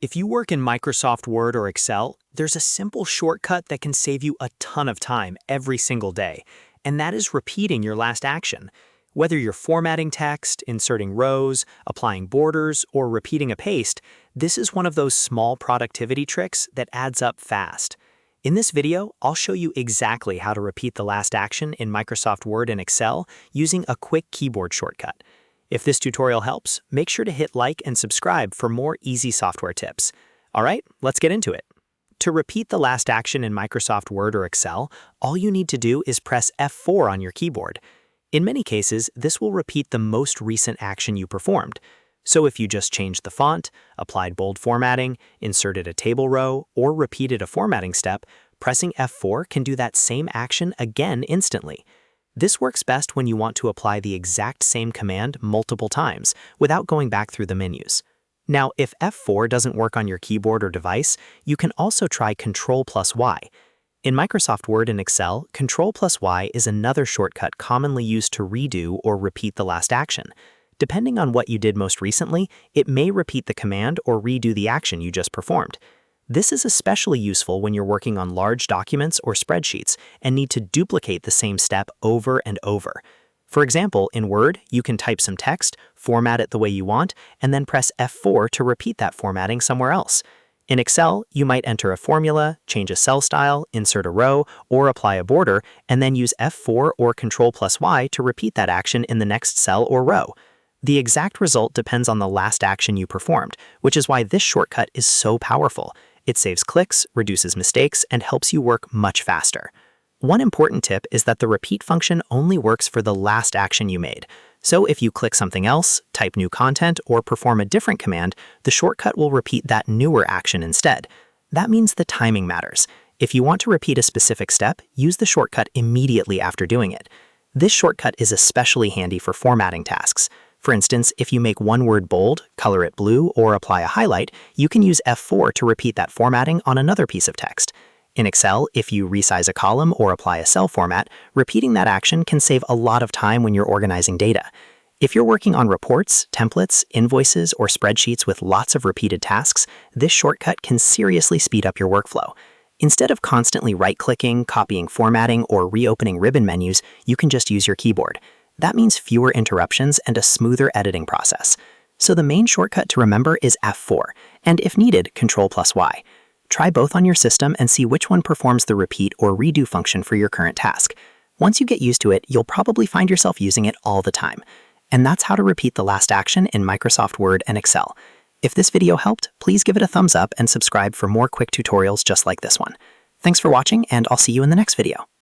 If you work in Microsoft Word or Excel, there's a simple shortcut that can save you a ton of time every single day, and that is repeating your last action. Whether you're formatting text, inserting rows, applying borders, or repeating a paste, this is one of those small productivity tricks that adds up fast. In this video, I'll show you exactly how to repeat the last action in Microsoft Word and Excel using a quick keyboard shortcut. If this tutorial helps, make sure to hit like and subscribe for more easy software tips. All right, let's get into it. To repeat the last action in Microsoft Word or Excel, all you need to do is press F4 on your keyboard. In many cases, this will repeat the most recent action you performed. So if you just changed the font, applied bold formatting, inserted a table row, or repeated a formatting step, pressing F4 can do that same action again instantly. This works best when you want to apply the exact same command multiple times without going back through the menus. Now, if F4 doesn't work on your keyboard or device, you can also try Ctrl+Y. In Microsoft Word and Excel, Ctrl+Y is another shortcut commonly used to redo or repeat the last action. Depending on what you did most recently, it may repeat the command or redo the action you just performed. This is especially useful when you're working on large documents or spreadsheets and need to duplicate the same step over and over. For example, in Word, you can type some text, format it the way you want, and then press F4 to repeat that formatting somewhere else. In Excel, you might enter a formula, change a cell style, insert a row, or apply a border, and then use F4 or Ctrl+Y to repeat that action in the next cell or row. The exact result depends on the last action you performed, which is why this shortcut is so powerful. It saves clicks, reduces mistakes, and helps you work much faster. One important tip is that the repeat function only works for the last action you made. So if you click something else, type new content, or perform a different command, the shortcut will repeat that newer action instead. That means the timing matters. If you want to repeat a specific step, use the shortcut immediately after doing it. This shortcut is especially handy for formatting tasks. For instance, if you make one word bold, color it blue, or apply a highlight, you can use F4 to repeat that formatting on another piece of text. In Excel, if you resize a column or apply a cell format, repeating that action can save a lot of time when you're organizing data. If you're working on reports, templates, invoices, or spreadsheets with lots of repeated tasks, this shortcut can seriously speed up your workflow. Instead of constantly right-clicking, copying formatting, or reopening ribbon menus, you can just use your keyboard. That means fewer interruptions and a smoother editing process. So the main shortcut to remember is F4, and if needed, Ctrl+Y. Try both on your system and see which one performs the repeat or redo function for your current task. Once you get used to it, you'll probably find yourself using it all the time. And that's how to repeat the last action in Microsoft Word and Excel. If this video helped, please give it a thumbs up and subscribe for more quick tutorials just like this one. Thanks for watching, and I'll see you in the next video.